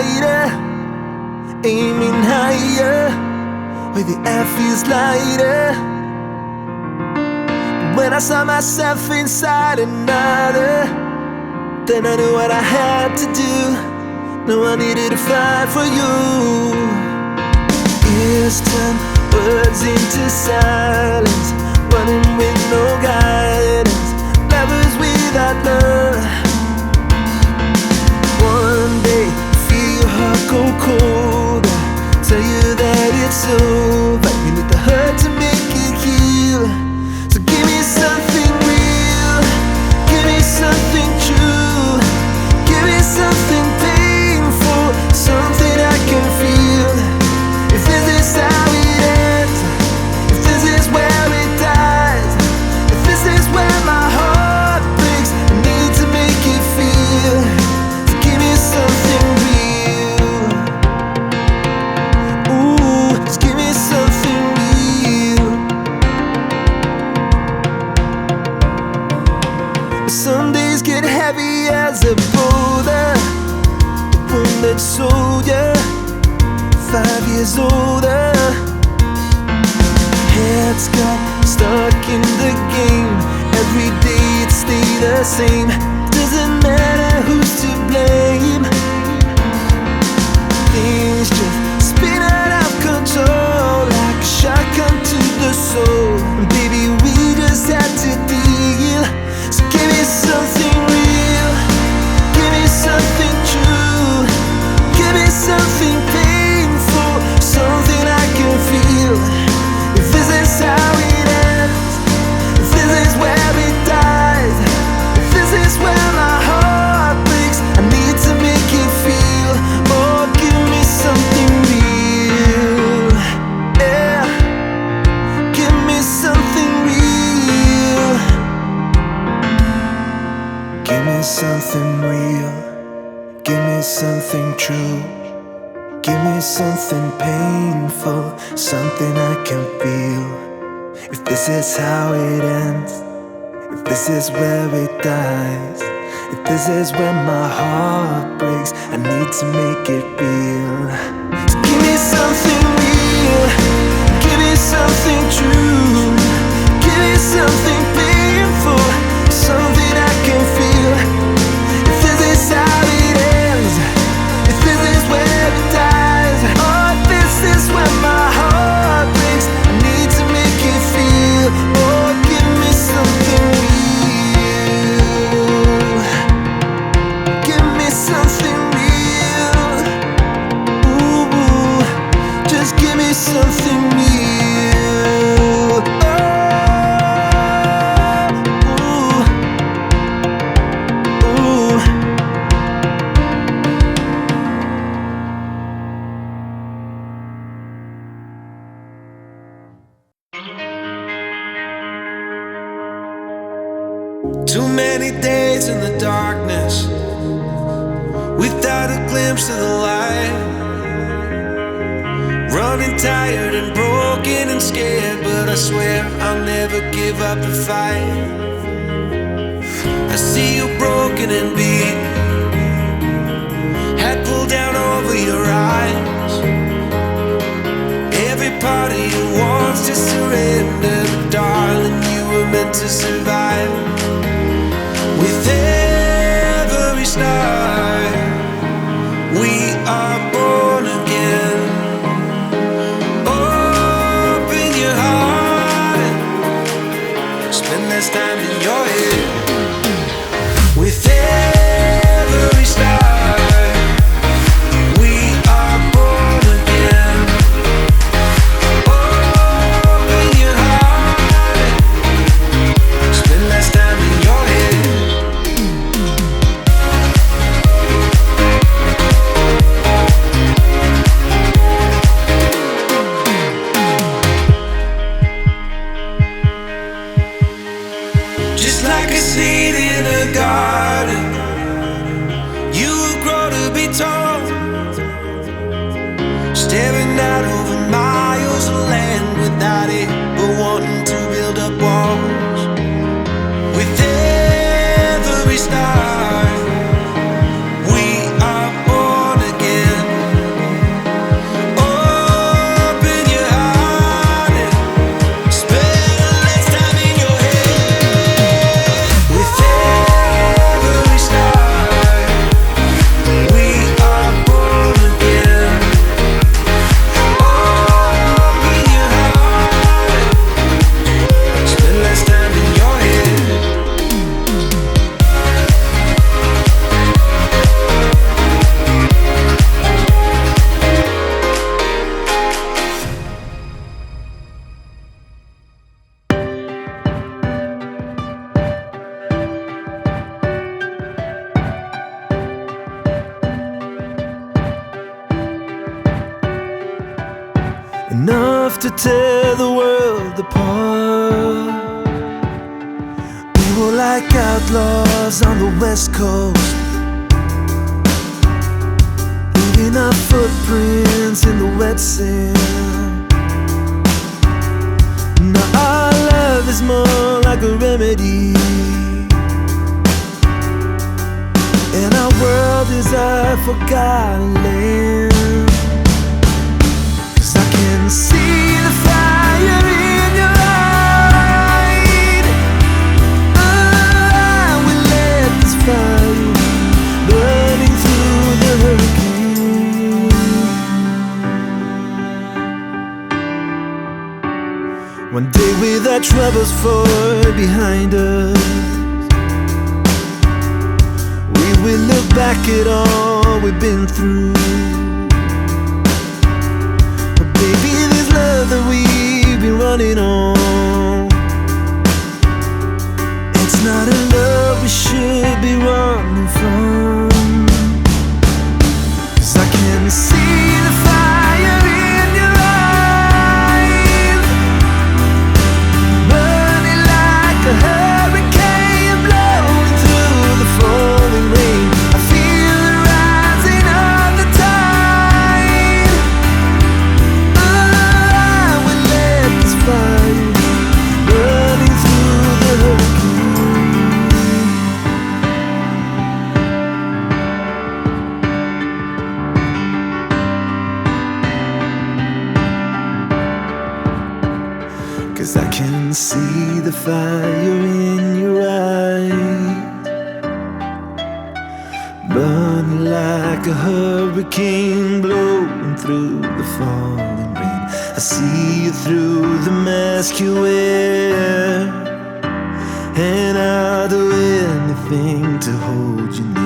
brighter, aiming higher, where the air feels lighter. When I saw myself inside another, then I knew what I had to do. No, I needed to fight for you. Ears turn words into silence, running with no guidance, lovers without love. One day, feel your heart go colder, tell you that it's over. You need the hurt to make it heal. So give me something real, give me something true, give me something painful, something I can feel. If this is how it ends, if this is where it dies, if this is where my heart breaks, I need to make it feel. So give me something real. Ooh, just give me something real. Some days get heavy as a boulder, a wounded soldier, 5 years older. Heads got stuck in the game. Every day it stay the same. Doesn't matter who's to blame. Things just spin out of control like a shotgun to the soul. And baby, we just had to deal. So give me something real, give me something true, give me something painful, something I can feel. If this is how it ends, if this is where it dies, if this is where my heart breaks, I need to make it feel. Oh, give me something real, yeah. Give me something real. Give me something real, give me something true, give me something painful, something I can feel. If this is how it ends, if this is where it dies, if this is where my heart breaks, I need to make it real. So give me something real, give me something true, give me something painful, something I can feel. If this is how it ends, if this is where it dies, oh, this is where my heart breaks, I need to make it feel. Oh, give me something real, give me something real. Ooh, just give me something real. Oh, ooh, ooh. Too many days in the darkness without a glimpse of the light. Running tired and broken and scared, but I swear I'll never give up the fight. I see you broken and beat, head pulled down over your eyes. Every part of you wants to surrender, but darling, you were meant to survive. With every start, we are born again. Open your heart, spend less time in your head. With every start, we are born again. Open your heart, spend less time in your head. Just like a seed in a garden, you will grow to be tall, staring out over miles of land without it, but wanting to build up walls. With every star, we are born again. enough to tear the world apart. We were like outlaws on the west coast, leaving our footprints in the wet sand. Now our love is more like a remedy, and our world is a forgotten land. 'Cause I can see the fire in your eyes. I will let this fire burning through the hurricane. One day with our troubles far behind us, we will look back at all we've been through. But baby, this love that we've been running on, it's not a love we should be running from. 'Cause I can see the fire in your eyes, burning like a hurricane blowing through the falling rain. I feel the rising of the tide. I will let this fire burning through the hurricane. 'Cause I can see the fire in your eyes, burning like a hurricane blowing through the falling rain. I see you through the mask you wear, and I'll do anything to hold you near.